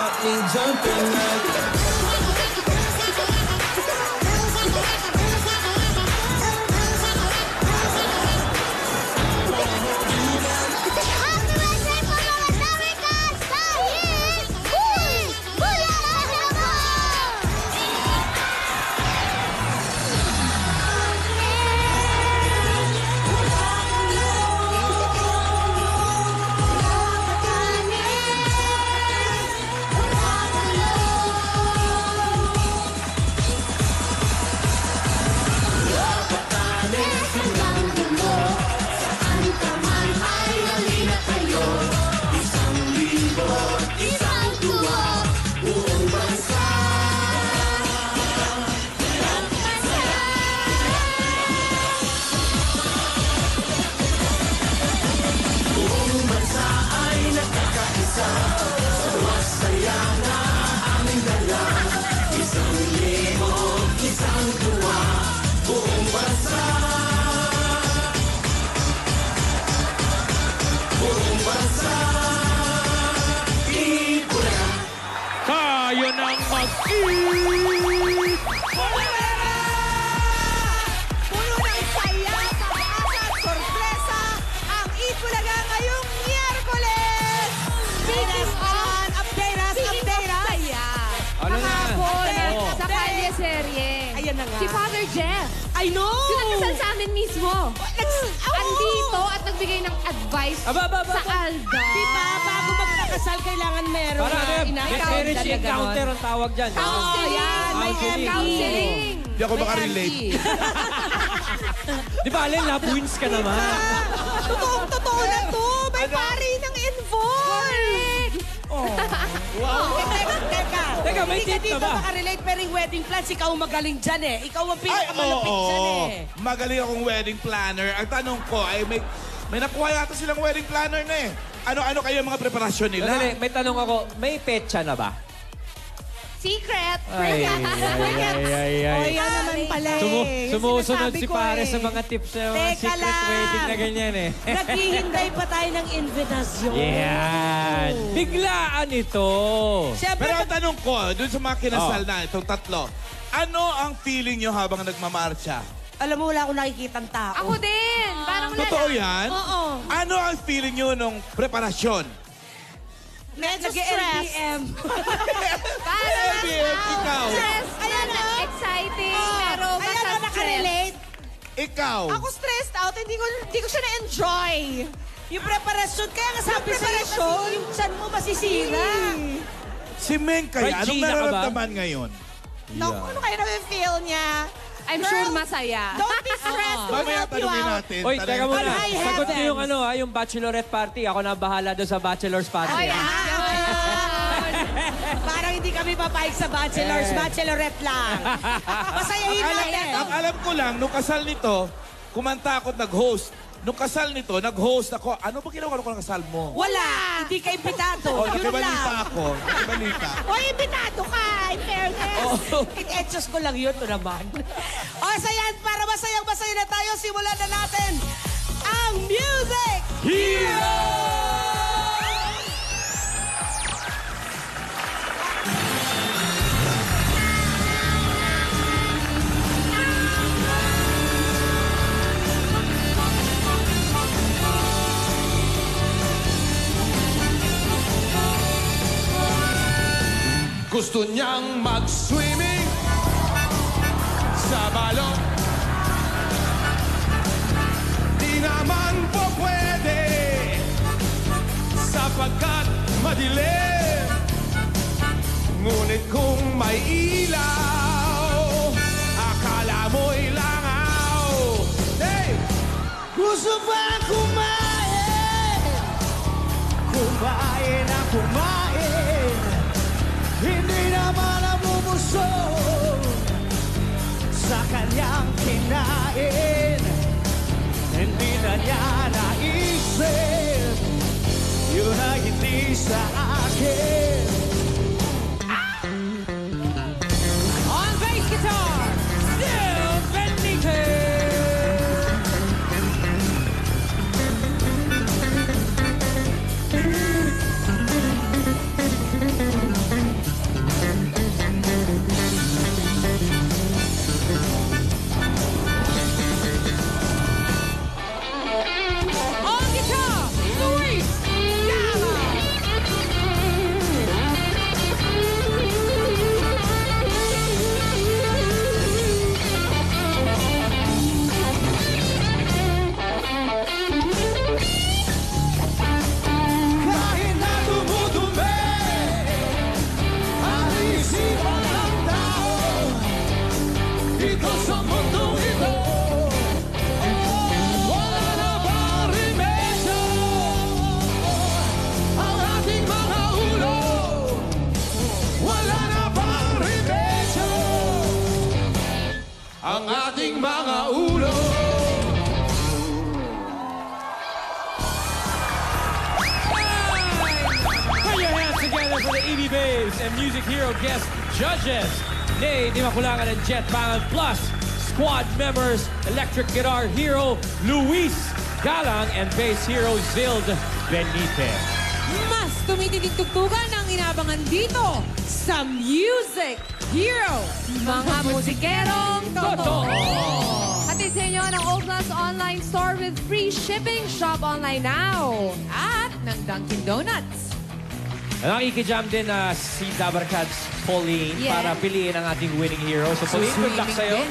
got me jumping like tayo ng mag-eat! Puno ng saya, pag-asa at sorpresa ang Eat Bulaga ngayong Miyerkules! Speaking on, update us! Ano na? Kahapon, sa Kalye Serye. Ayan na nga. Si Father Jeff. I know! Yung nagkasal sa amin mismo. Andito at nagbigay ng advice sa Alda. Di ba, bago magpakasal, kailangan meron Para marriage talaga encounter ang tawag dyan. Yan, may counseling. Hindi ako makarelate. Di ba, Alin, love-wins ka naman. Totoo na to! May pari ng involved! Teka, may Hindi ka tip dito na ba? makarelate, pero yung wedding plans, ikaw ang magaling dyan eh. Ikaw ang pinakamalapit dyan eh. Magaling akong wedding planner. Ang tanong ko ay may nakuha yata silang wedding planner na eh. Ano-ano kayo mga preparasyon nila? Sandali, may tanong ako, may petsa na ba? Secret. Ay. O, yan naman pala eh. Sumusunod Sinasabi si ko Pare eh. sa mga tips sa mga Teka secret lang. wedding na ganyan eh. Naghihintay pa tayo ng invitasyon. Yan. Biglaan ito. Siyempre, Pero ang tanong ko, dun sa mga kinasal na itong tatlo, ano ang feeling nyo habang nagmamarcha? alam mo, wala akong nakikitang tao. Ako din. Parang wala Totoo lang. yan? Oo. Ano ang feeling nyo nung preparasyon? Medyo LBM. Parang LBM, ikaw. stress. Ayan na, o. exciting. Pero Ayan basta na, stress. nakarelate. Ikaw. Ako stressed out, hindi ko siya na-enjoy. Yung preparasyon, kaya nga sabi sa'yo, kasi yung chan mo masisira. Si Meng kaya, anong Regina ka ba? nararamdaman ngayon? Naku, ano kaya na-feel niya? I'm Girl, sure masaya. Don't be stressed. We'll Mamaya help you tanungin out. natin. Oy, teka muna. On high Sagot niyo yung heavens. yung bachelorette party. Ako na bahala doon sa bachelor's party. Oh, yeah. Parang hindi kami papayag sa bachelors, bachelorette lang. Pasayahin natin. Ang alam ko lang, nung kasal nito, kumanta ako at nag-host. Nung kasal nito, nag-host ako. Ano ba ginawa ko ng kasal mo? Wala, hindi ka imbitado. Oh, Yun nakibalita lang. ako. Nakibalita. O, imbitado ka, in fairness. Oh. It-etchos ko lang yun, to naman. O, so yan, para masayang-masaya na tayo, simulan na natin ang Music Hero! Gusto niyang mag-swimming sa balon. Di naman po pwede sapagkat madilim. Ngunit kung may ilaw, akala mo'y langaw. Hey! Gusto ba kumain? Kumain na kumain. Hindi naman nabubusog sa kanyang kinain. Hindi na niya naisip yun ay hindi sa akin. On bass guitar, Sil Benitez. Dito sa mundong ito, wala na bang remedyo? Ang ating mga ulo, wala na bang remedyo? Ang ating mga ulo. Put your hands together for the EB Babes and Music Hero guest judges. Nay, Di Makulangan and Jet Bangan, plus squad members, electric guitar hero Luis Galang and bass hero Zild Benitez. Mas tumitinding tugtugan ang inabangan dito sa Music Hero. Mga musikerong totoo. Totoo. Hatid sa inyo ng O-Plus Online Store with free shipping. Shop online now. At ng Dunkin' Donuts. Nakikijam din na si Dabarkads Pauline Yeah. para piliin ang ating winning hero. So, Pauline, good luck Swimming sa'yo. din.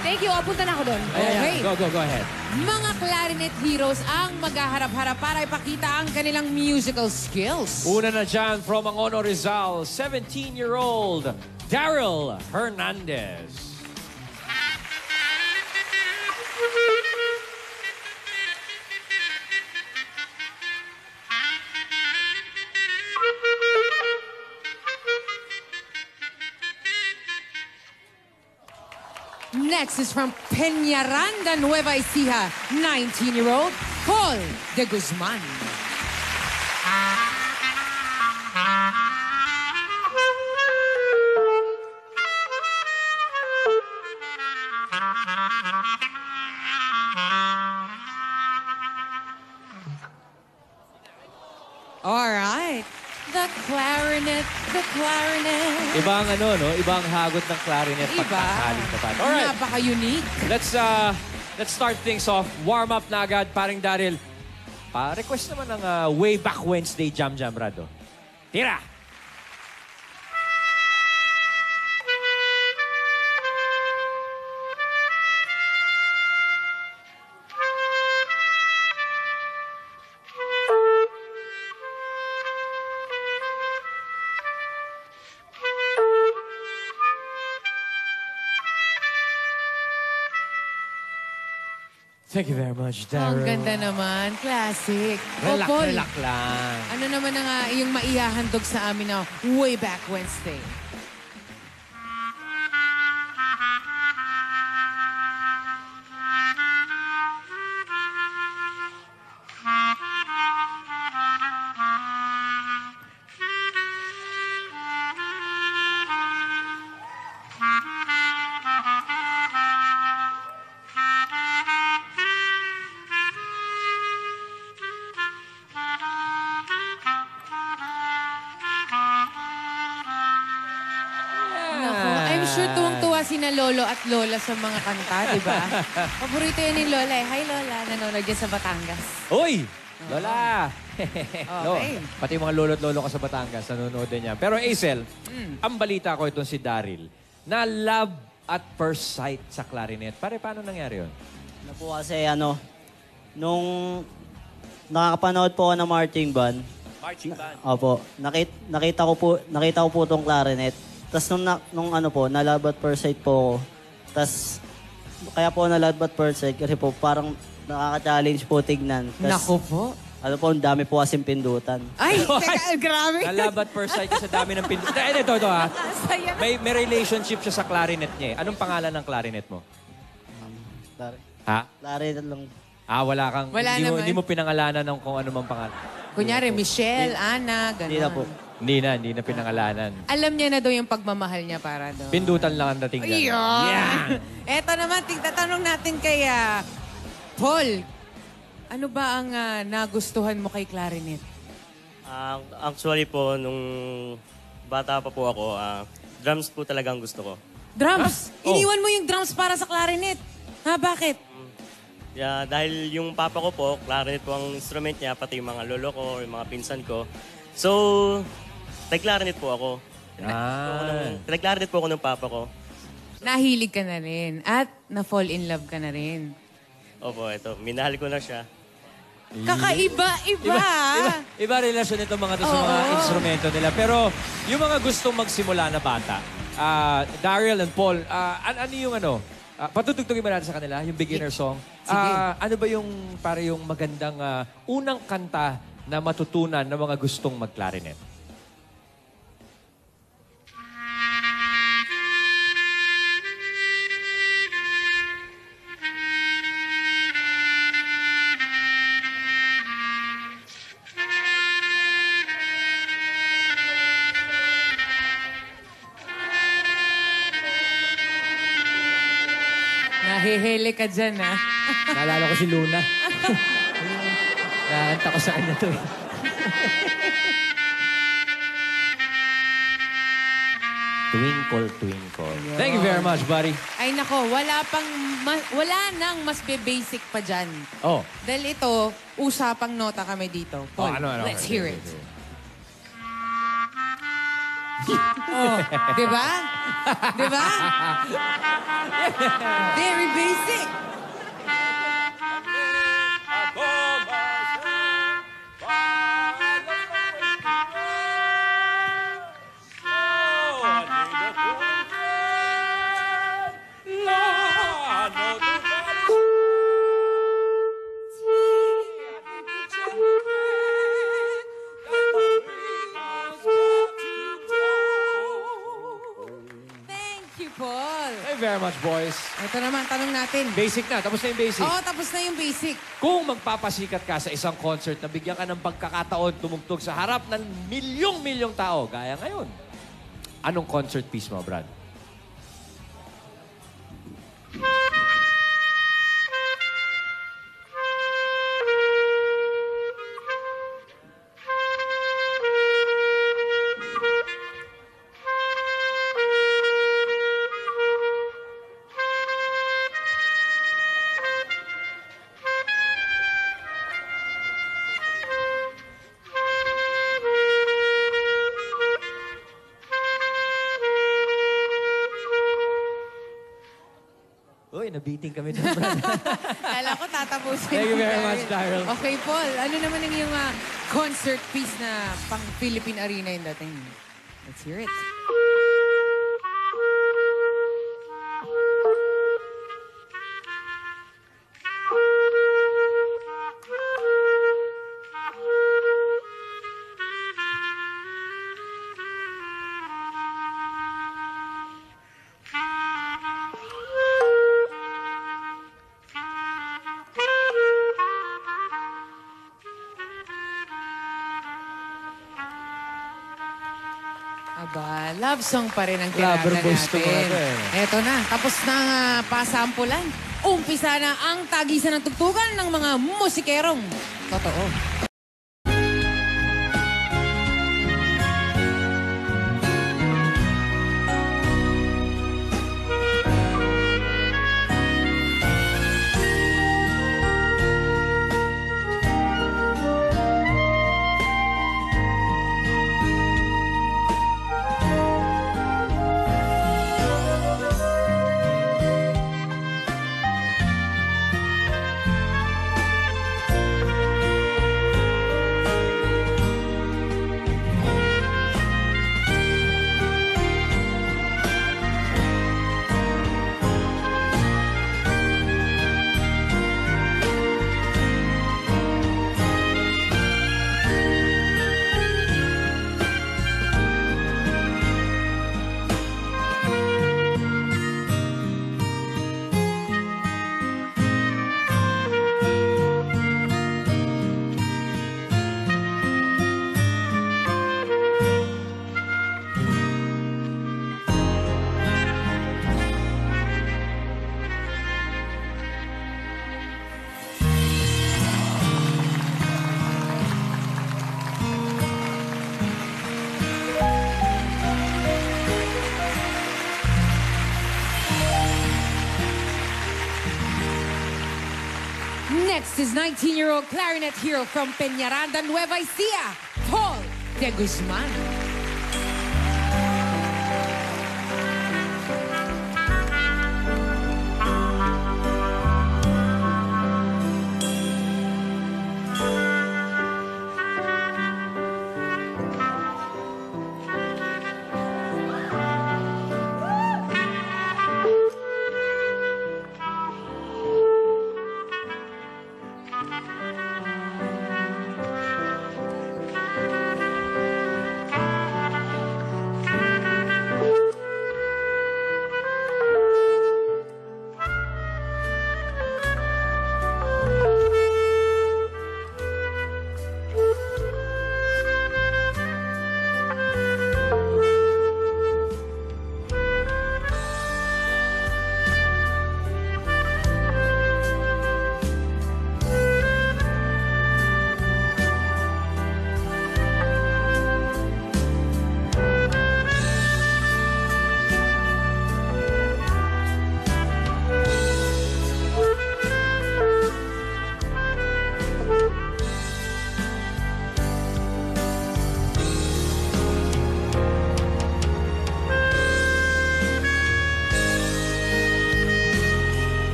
Thank you. Punta na ako doon. Okay. Go ahead. Mga clarinet heroes ang maghaharap-harap para ipakita ang kanilang musical skills. Una na dyan from Angono Rizal, 17-year-old Daryl Hernandez. Next is from Peñaranda, Nueva Ecija, 19-year-old Paul de Guzman. All right. The clarinet, the clarinet. Iba ang ano, no? Iba ang hagot ng clarinet Iba. pagkakaling pa. Alright, Napaka-unique. let's start things off. Warm up na agad, paring Daryl. Pa-request naman ng Way Back Wednesday Jam Jam, Rado. Tira! Thank you very much, Daryl. Ang ganda naman. Classic. O, Paul, Relax lang. ano naman ang iyong maihahandog sa amin na Way Back Wednesday? Naku, I'm sure tuwang-tuwa sina Lolo at Lola sa mga kanta, di ba? Paborito yan ni Lola eh. Hi, Lola. Nanonood dyan sa Batangas. Uy! Lola! Okay. Pati yung mga lolo at lolo ko sa Batangas, nanonood din yan. Pero Aisel, ang balita ko itong si Daryl, na love at first sight sa clarinet. Pare, paano nangyari yun? Ano po kasi nung nakakapanood po ako ng marching band. Marching band. Opo, nakita ko po tong clarinet. Tapos nung ano po, na-love at first sight po ako. Tapos kaya po na-love at first sight kasi po parang nakaka-challenge po tignan. Tas, Naku po. ano po, ang dami po kasing pindutan. Ay, teka, grabe. Na love at first sight sa dami ng pinto. Ito ha. Saya. May relationship siya sa clarinet niya eh. Anong pangalan ng clarinet mo? Ha? Clarinet lang. Wala kang... Wala hindi naman. mo pinangalanan ng kung ano mang pangalan. Kunyari, Michelle, Ana, gano'n. Hindi na po. Hindi na pinangalanan. Alam niya na daw yung pagmamahal niya para doon. Pindutan lang ang dating Ayun. gano'n. Eto naman, tatanong natin kay Paul. Ano ba ang nagustuhan mo kay clarinet? Actually po, nung bata pa po ako, drums po talagang gusto ko. Drums! Iniwan mo yung drums para sa clarinet. Ha, bakit? Yeah, dahil yung papa ko po, clarinet po ang instrument niya, pati yung mga lolo ko, yung mga pinsan ko. So, nag-clarinet po ako. Nag-clarinet po ako ng papa ko. Nahilig ka na rin at na-fall in love ka na rin. Opo, ito, minahal ko na siya. Kakaiba-iba. Iba relasyon nito mga to sa mga instrumento nila. Pero yung mga gustong magsimula na bata, Daryl and Paul, ano yung patutugtugin ba natin sa kanila, yung beginner song? Ano ba yung para yung magandang unang kanta na matutunan ng mga gustong mag-clarinet? Nahihili ka dyan, ha? Naalala ko si Luna. Nakanta ko sa kanya to eh. Twinkle, twinkle. Thank you very much, buddy. Ay nako, wala nang mas basic pa dyan. Oh. Dahil ito, usapang nota kami dito. Paul, let's hear it. Oh, di ba? Di ba? Very basic. Paul. Thank you very much, boys. Ito naman, tanong natin. Basic na. Tapos na yung basic. Oo, tapos na yung basic. Kung magpapasikat ka sa isang concert na bigyan ka ng pagkakataon tumugtog sa harap ng milyong-milyong tao, gaya ngayon, anong concert piece mo, Brad? Uy, nabiting kami ng Brad. Kala ko tatapusin. Thank you very much, Daryl. Okay, Paul. Ano naman ang iyong concert piece na pang Philippine Arena yung dating? Let's hear it. Aba, love song pa rin ang Lover kinaka boys to natin. mga to eh. Eto na, tapos na ang pasampulan. Umpisa na ang tagisan ng tugtugan ng mga musikerong totoo. Next is 19-year-old clarinet hero from Peñaranda, Nueva Ecija, Paul de Guzman.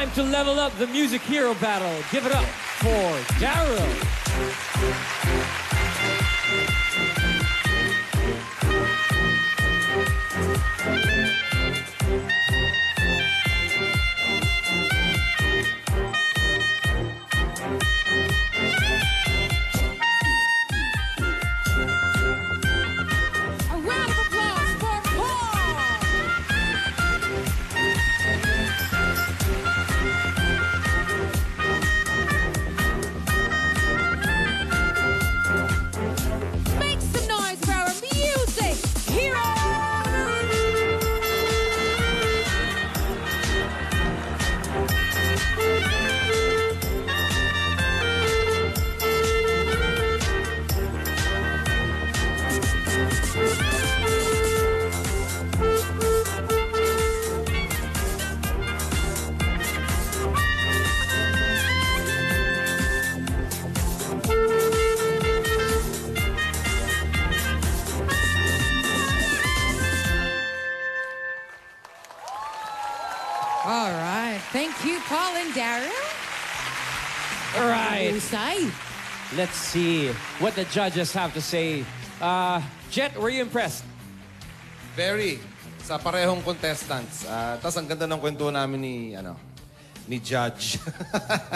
time to level up the Music Hero battle. Give it up for Daryl. All right. Thank you, Paul and Daryl. All right. Husay. Let's see what the judges have to say. Jet, were you impressed? Very. Sa parehong contestants. Tapos ang ganda ng kwento namin ni Judge.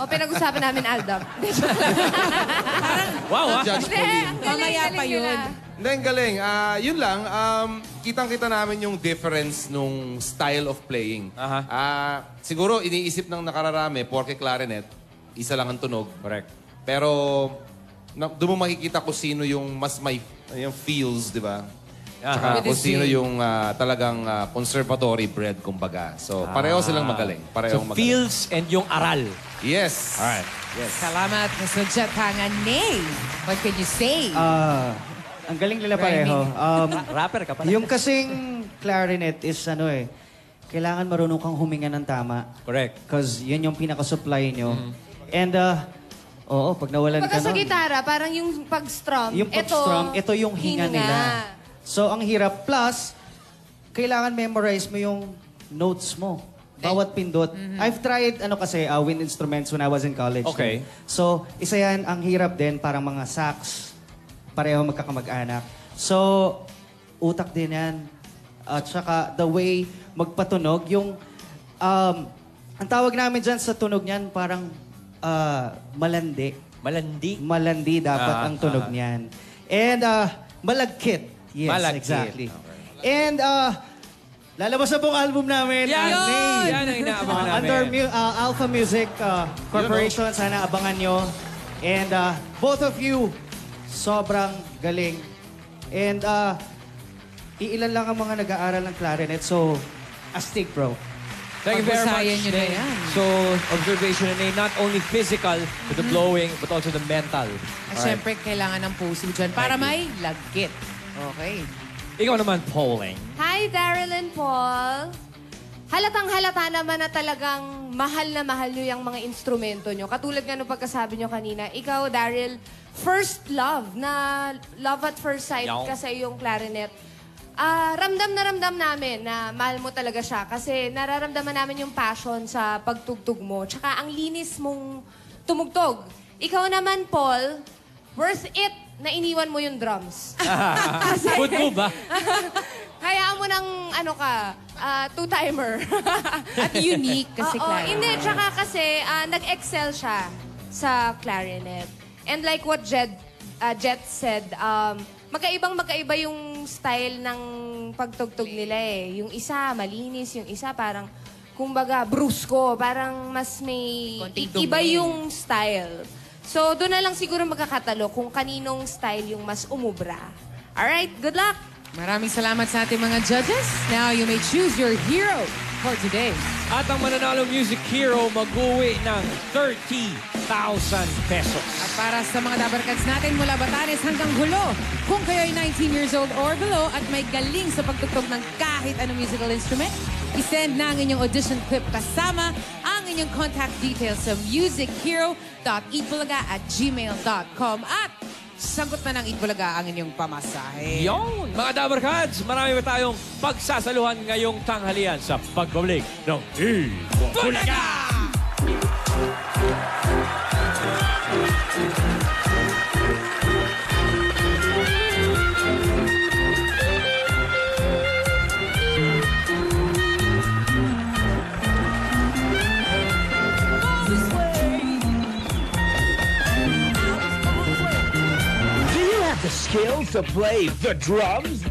O, pinag-usapan namin, Aldab. Wow, Judge Hindi, Pauline. ang galing, Mamaya pa galing yun. nila. Hindi, ang galing. Yun lang, kitang-kita namin yung difference nung style of playing. Siguro, iniisip ng nakararami, porke clarinet, isa lang ang tunog. Correct. Pero, doon mo makikita kung sino yung mas may yung feels, di ba? Tsaka kung sino yung talagang conservatory bred, kumbaga. So, pareho silang magaling. Parehong So, magaling. feels and yung aral. Yes. Alright. Yes. Salamat, Mr. Jet Hangan. Nay, what can you say? Ang galing nila pareho. Rapper ka pala. Yung kasing clarinet is kailangan marunong kang huminga ng tama. Correct. Because yun yung pinaka-supply nyo. And, pag nawalan Pagka ka sa nun, gitara, parang yung pag-strum, yung pag-strum, ito yung hinga nila. So, ang hirap. Plus, kailangan memorize mo yung notes mo. Bawat pindot. I've tried, wind instruments when I was in college. Okay. So, isa yan, ang hirap din, parang mga sax. Pareho magkakamag-anak. So, utak din yan. At saka, the way magpatunog, yung, ang tawag namin dyan sa tunog niyan, parang malandi. Malandi. Malandi dapat ang tunog niyan. And malagkit. Yes, Malagkit. exactly. And lalabas na pong album namin. Yan! Name. Yan ang inaabangan namin. Under Alpha Music Corporation. Sana abangan nyo. And both of you, sobrang galing. And iilan lang ang mga nag-aaral ng clarinet. So, astig, bro. Thank you very much. Pagbasayan nyo na Nate. yan. So, observation na Nate, not only physical with the blowing, but also the mental. At syempre, kailangan ng puso dyan para may lagkit. Okay. Ikaw naman, Pauling. Hi, Daryl and Paul. Halatang-halata naman na talagang mahal na mahal nyo yung mga instrumento nyo. Katulad nga nung pagkasabi nyo kanina, ikaw, Daryl, first love, na love at first sight ka sa iyong clarinet. Ramdam na ramdam namin na mahal mo talaga siya kasi nararamdaman namin yung passion sa pagtugtog mo. Tsaka ang linis mong tumugtog. Ikaw naman, Paul, worth it na iniwan mo yung drums. Good move, ba? Hayaan mo ng, two-timer. At unique kasi Oo, clarinet. hindi, tsaka kasi nag-excel siya sa clarinet. And like what Jet said, magkaiba yung style ng pagtugtog nila eh. Yung isa, malinis. Yung isa, parang, kumbaga, brusko. Parang mas may... Konting Iba dumi. yung style. So, doon na lang siguro magkakatalo kung kaninong style yung mas umubra. Alright, good luck! Maraming salamat sa ating mga judges. Now, you may choose your hero for today. At ang mananalo music hero mag-uwi ng 30,000 pesos. At para sa mga dabarkads natin mula Batanes hanggang Hulo, kung kayo ay 19 years old or below at may galing sa pagtugtog ng kahit anong musical instrument, isend na ang inyong audition clip kasama ang inyong contact details sa musichero.eatbulaga@gmail.com at sagot na ng Eatbulaga ang inyong pamasahe. Yon! Mga Dabarkads, marami pa tayong pagsasaluhan ngayong tanghalian sa pagbabalik ng Eat Bulaga! Do you have the skills to play the drums?